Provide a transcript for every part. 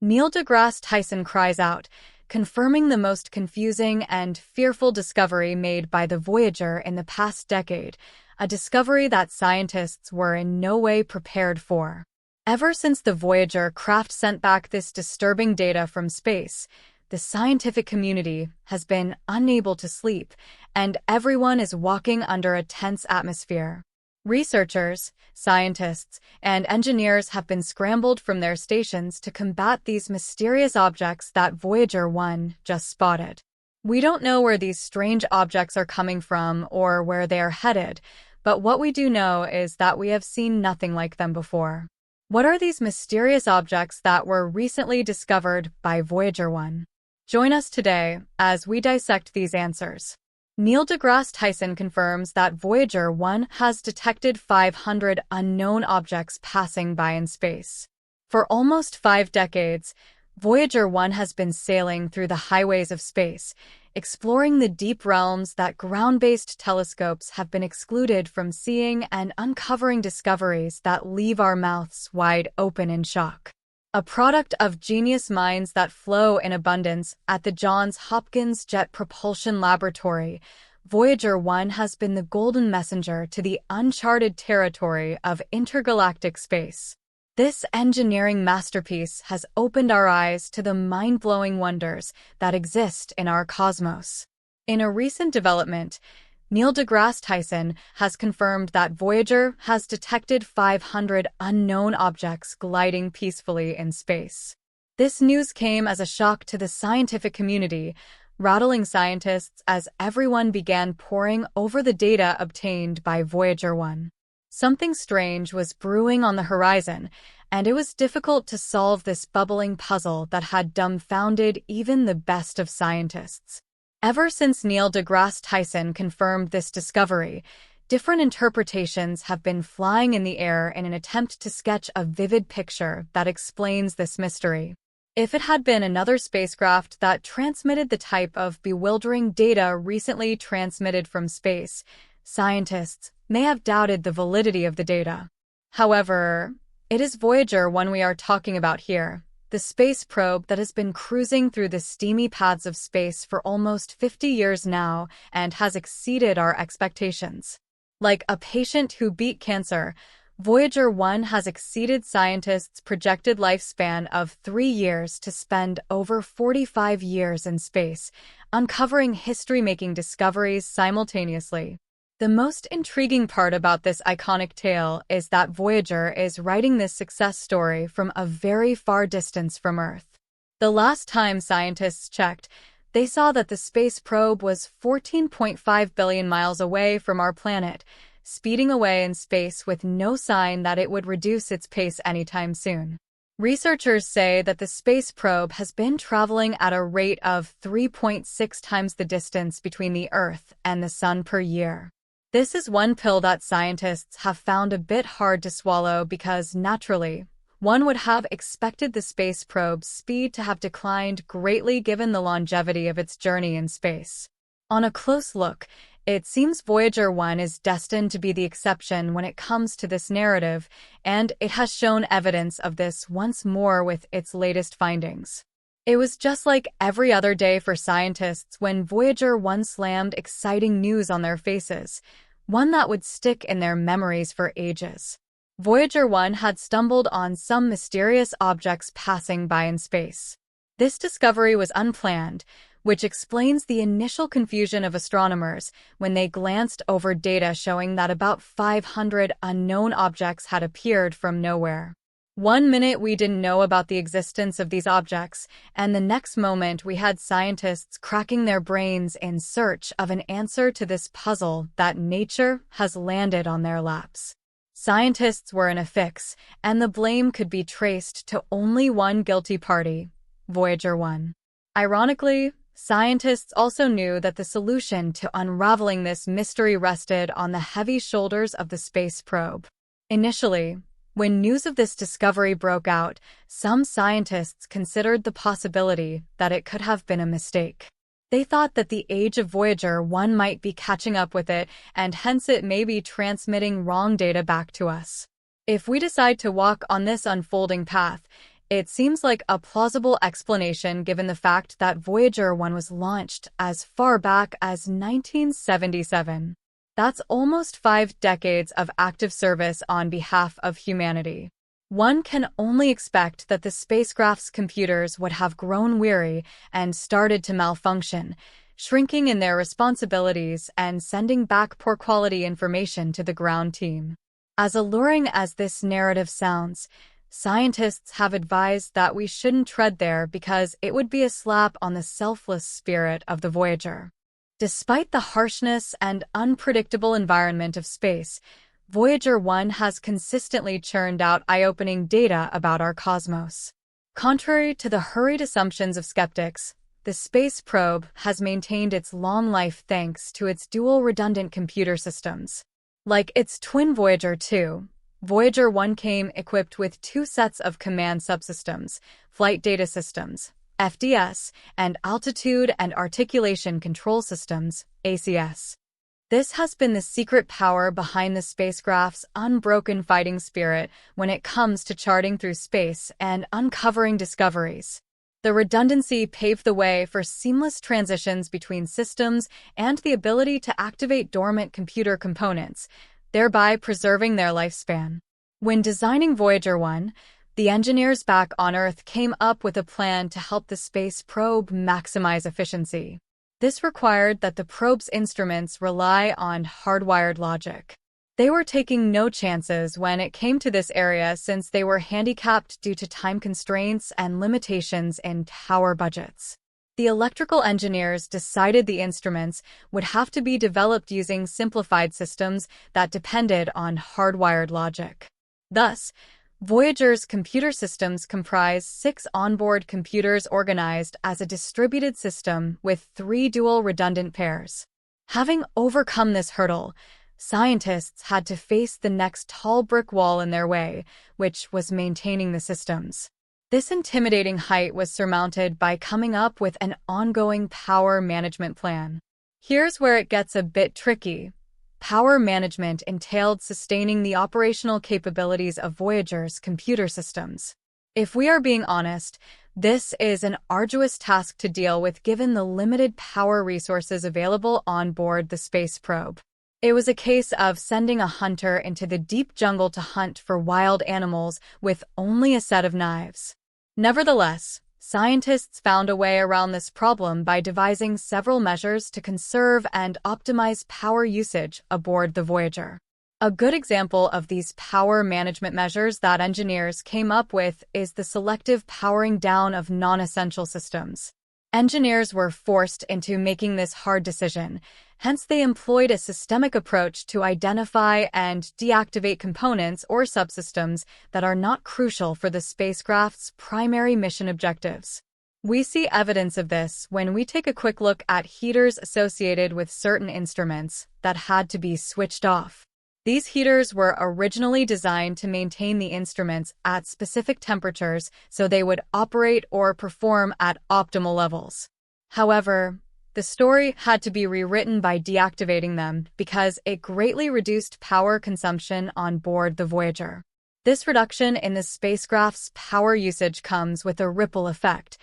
Neil deGrasse Tyson cries out, confirming the most confusing and fearful discovery made by the Voyager in the past decade, a discovery that scientists were in no way prepared for. Ever since the Voyager craft sent back this disturbing data from space, the scientific community has been unable to sleep, and everyone is walking under a tense atmosphere. Researchers, scientists, and engineers have been scrambled from their stations to combat these mysterious objects that Voyager 1 just spotted. We don't know where these strange objects are coming from or where they are headed, but what we do know is that we have seen nothing like them before. What are these mysterious objects that were recently discovered by Voyager 1? Join us today as we dissect these answers. Neil deGrasse Tyson confirms that Voyager 1 has detected 500 unknown objects passing by in space. For almost 5 decades, Voyager 1 has been sailing through the highways of space, exploring the deep realms that ground-based telescopes have been excluded from seeing and uncovering discoveries that leave our mouths wide open in shock. A product of genius minds that flow in abundance at the Johns Hopkins Jet Propulsion Laboratory, Voyager 1 has been the golden messenger to the uncharted territory of intergalactic space. This engineering masterpiece has opened our eyes to the mind-blowing wonders that exist in our cosmos. In a recent development, Neil deGrasse Tyson has confirmed that Voyager has detected 500 unknown objects gliding peacefully in space. This news came as a shock to the scientific community, rattling scientists as everyone began poring over the data obtained by Voyager 1. Something strange was brewing on the horizon, and it was difficult to solve this bubbling puzzle that had dumbfounded even the best of scientists. Ever since Neil deGrasse Tyson confirmed this discovery, different interpretations have been flying in the air in an attempt to sketch a vivid picture that explains this mystery. If it had been another spacecraft that transmitted the type of bewildering data recently transmitted from space, scientists may have doubted the validity of the data. However, it is Voyager 1 we are talking about here, the space probe that has been cruising through the steamy paths of space for almost 50 years now and has exceeded our expectations. Like a patient who beat cancer, Voyager 1 has exceeded scientists' projected lifespan of 3 years to spend over 45 years in space, uncovering history-making discoveries simultaneously. The most intriguing part about this iconic tale is that Voyager is writing this success story from a very far distance from Earth. The last time scientists checked, they saw that the space probe was 14.5 billion miles away from our planet, speeding away in space with no sign that it would reduce its pace anytime soon. Researchers say that the space probe has been traveling at a rate of 3.6 times the distance between the Earth and the Sun per year. This is one pill that scientists have found a bit hard to swallow because, naturally, one would have expected the space probe's speed to have declined greatly given the longevity of its journey in space. On a close look, it seems Voyager 1 is destined to be the exception when it comes to this narrative, and it has shown evidence of this once more with its latest findings. It was just like every other day for scientists when Voyager 1 slammed exciting news on their faces, one that would stick in their memories for ages. Voyager 1 had stumbled on some mysterious objects passing by in space. This discovery was unplanned, which explains the initial confusion of astronomers when they glanced over data showing that about 500 unknown objects had appeared from nowhere. One minute we didn't know about the existence of these objects, and the next moment we had scientists cracking their brains in search of an answer to this puzzle that nature has landed on their laps. Scientists were in a fix, and the blame could be traced to only one guilty party, Voyager 1. Ironically, scientists also knew that the solution to unraveling this mystery rested on the heavy shoulders of the space probe. Initially, when news of this discovery broke out, some scientists considered the possibility that it could have been a mistake. They thought that the age of Voyager 1 might be catching up with it, and hence it may be transmitting wrong data back to us. If we decide to walk on this unfolding path, It seems like a plausible explanation given the fact that Voyager 1 was launched as far back as 1977. That's almost 5 decades of active service on behalf of humanity. One can only expect that the spacecraft's computers would have grown weary and started to malfunction, shrinking in their responsibilities and sending back poor quality information to the ground team. As alluring as this narrative sounds, scientists have advised that we shouldn't tread there because it would be a slap on the selfless spirit of the Voyager. Despite the harshness and unpredictable environment of space, Voyager 1 has consistently churned out eye-opening data about our cosmos. Contrary to the hurried assumptions of skeptics, the space probe has maintained its long life thanks to its dual redundant computer systems. Like its twin Voyager 2, Voyager 1 came equipped with 2 sets of command subsystems, Flight Data Systems, FDS, and Altitude and Articulation Control Systems, ACS. This has been the secret power behind the spacecraft's unbroken fighting spirit when it comes to charting through space and uncovering discoveries. The redundancy paved the way for seamless transitions between systems and the ability to activate dormant computer components, thereby preserving their lifespan. When designing Voyager 1, the engineers back on Earth came up with a plan to help the space probe maximize efficiency. This required that the probe's instruments rely on hardwired logic. They were taking no chances when it came to this area since they were handicapped due to time constraints and limitations in tower budgets. The electrical engineers decided the instruments would have to be developed using simplified systems that depended on hardwired logic. Thus, Voyager's computer systems comprise 6 onboard computers organized as a distributed system with 3 dual redundant pairs. Having overcome this hurdle, scientists had to face the next tall brick wall in their way, which was maintaining the systems. This intimidating height was surmounted by coming up with an ongoing power management plan. Here's where it gets a bit tricky. Power management entailed sustaining the operational capabilities of Voyager's computer systems. If we are being honest, this is an arduous task to deal with given the limited power resources available on board the space probe. It was a case of sending a hunter into the deep jungle to hunt for wild animals with only a set of knives. Nevertheless, scientists found a way around this problem by devising several measures to conserve and optimize power usage aboard the Voyager. A good example of these power management measures that engineers came up with is the selective powering down of non-essential systems. Engineers were forced into making this hard decision, hence they employed a systemic approach to identify and deactivate components or subsystems that are not crucial for the spacecraft's primary mission objectives. We see evidence of this when we take a quick look at heaters associated with certain instruments that had to be switched off. These heaters were originally designed to maintain the instruments at specific temperatures so they would operate or perform at optimal levels. However, the story had to be rewritten by deactivating them because it greatly reduced power consumption on board the Voyager. This reduction in the spacecraft's power usage comes with a ripple effect,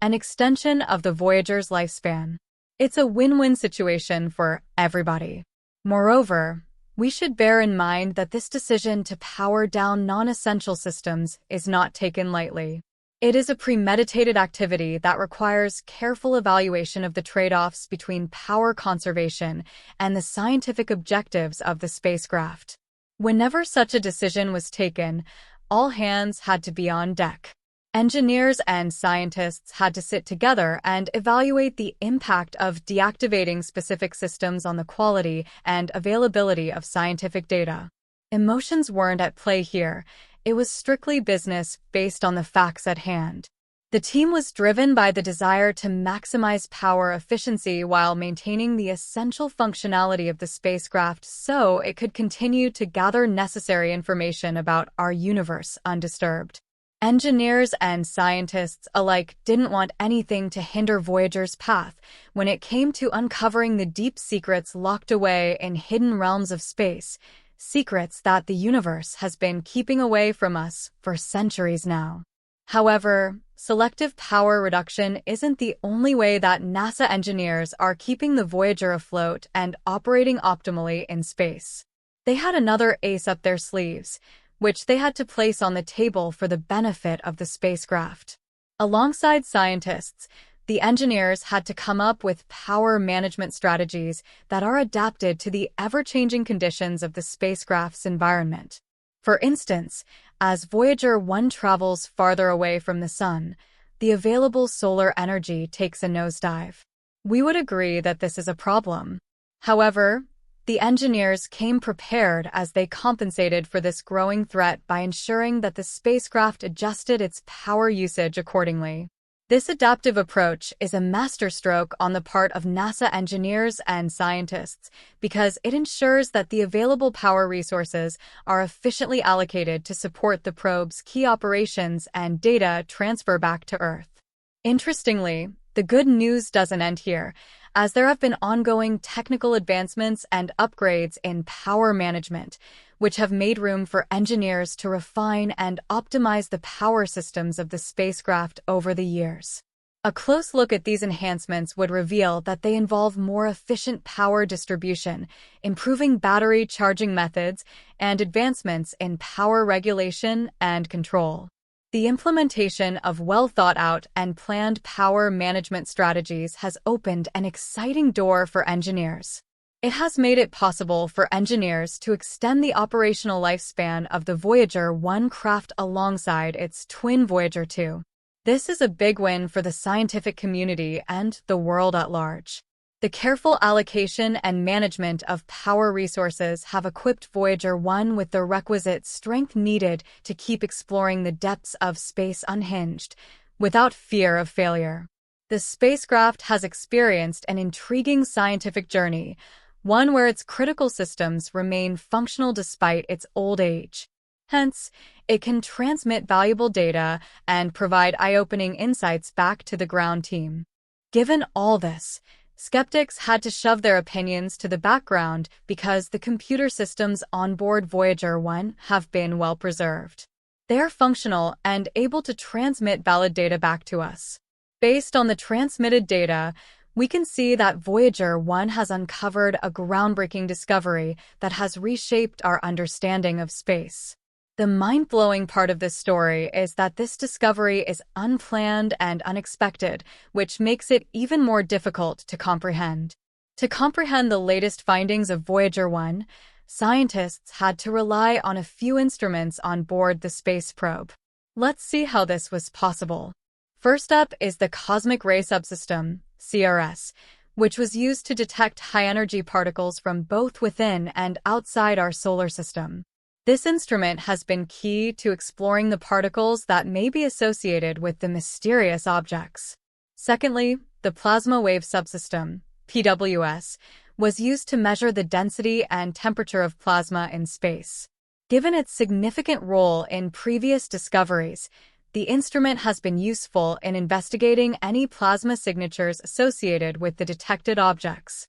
an extension of the Voyager's lifespan. It's a win-win situation for everybody. Moreover, we should bear in mind that this decision to power down non-essential systems is not taken lightly. It is a premeditated activity that requires careful evaluation of the trade-offs between power conservation and the scientific objectives of the spacecraft. Whenever such a decision was taken, all hands had to be on deck. Engineers and scientists had to sit together and evaluate the impact of deactivating specific systems on the quality and availability of scientific data. Emotions weren't at play here. It was strictly business based on the facts at hand. The team was driven by the desire to maximize power efficiency while maintaining the essential functionality of the spacecraft so it could continue to gather necessary information about our universe undisturbed. Engineers and scientists alike didn't want anything to hinder Voyager's path when it came to uncovering the deep secrets locked away in hidden realms of space, secrets that the universe has been keeping away from us for centuries now. However, selective power reduction isn't the only way that NASA engineers are keeping the Voyager afloat and operating optimally in space. They had another ace up their sleeves, which they had to place on the table for the benefit of the spacecraft. Alongside scientists, the engineers had to come up with power management strategies that are adapted to the ever-changing conditions of the spacecraft's environment. For instance, as Voyager 1 travels farther away from the Sun, the available solar energy takes a nosedive. We would agree that this is a problem. However, the engineers came prepared as they compensated for this growing threat by ensuring that the spacecraft adjusted its power usage accordingly. This adaptive approach is a masterstroke on the part of NASA engineers and scientists because it ensures that the available power resources are efficiently allocated to support the probe's key operations and data transfer back to Earth. Interestingly, the good news doesn't end here, as there have been ongoing technical advancements and upgrades in power management, which have made room for engineers to refine and optimize the power systems of the spacecraft over the years. A close look at these enhancements would reveal that they involve more efficient power distribution, improving battery charging methods, and advancements in power regulation and control. The implementation of well-thought-out and planned power management strategies has opened an exciting door for engineers. It has made it possible for engineers to extend the operational lifespan of the Voyager 1 craft alongside its twin Voyager 2. This is a big win for the scientific community and the world at large. The careful allocation and management of power resources have equipped Voyager 1 with the requisite strength needed to keep exploring the depths of space unhinged, without fear of failure. The spacecraft has experienced an intriguing scientific journey, one where its critical systems remain functional despite its old age. Hence, it can transmit valuable data and provide eye-opening insights back to the ground team. Given all this, skeptics had to shove their opinions to the background because the computer systems on board Voyager 1 have been well preserved. They are functional and able to transmit valid data back to us. Based on the transmitted data, we can see that Voyager 1 has uncovered a groundbreaking discovery that has reshaped our understanding of space. The mind-blowing part of this story is that this discovery is unplanned and unexpected, which makes it even more difficult to comprehend. To comprehend the latest findings of Voyager 1, scientists had to rely on a few instruments on board the space probe. Let's see how this was possible. First up is the Cosmic Ray Subsystem, CRS, which was used to detect high-energy particles from both within and outside our solar system. This instrument has been key to exploring the particles that may be associated with the mysterious objects. Secondly, the Plasma Wave Subsystem, PWS, was used to measure the density and temperature of plasma in space. Given its significant role in previous discoveries, the instrument has been useful in investigating any plasma signatures associated with the detected objects.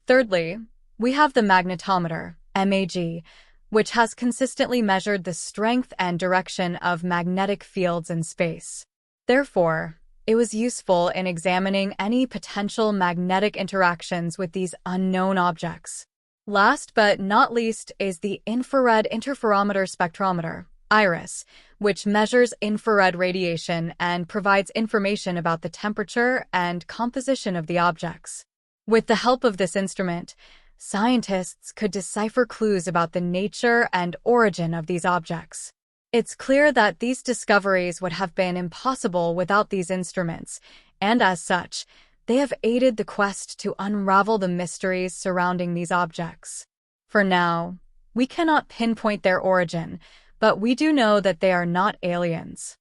Thirdly, we have the magnetometer, MAG, which has consistently measured the strength and direction of magnetic fields in space. Therefore, it was useful in examining any potential magnetic interactions with these unknown objects. Last but not least is the Infrared Interferometer Spectrometer, IRIS, which measures infrared radiation and provides information about the temperature and composition of the objects. With the help of this instrument, scientists could decipher clues about the nature and origin of these objects. It's clear that these discoveries would have been impossible without these instruments, and as such, they have aided the quest to unravel the mysteries surrounding these objects. For now, we cannot pinpoint their origin, but we do know that they are not aliens.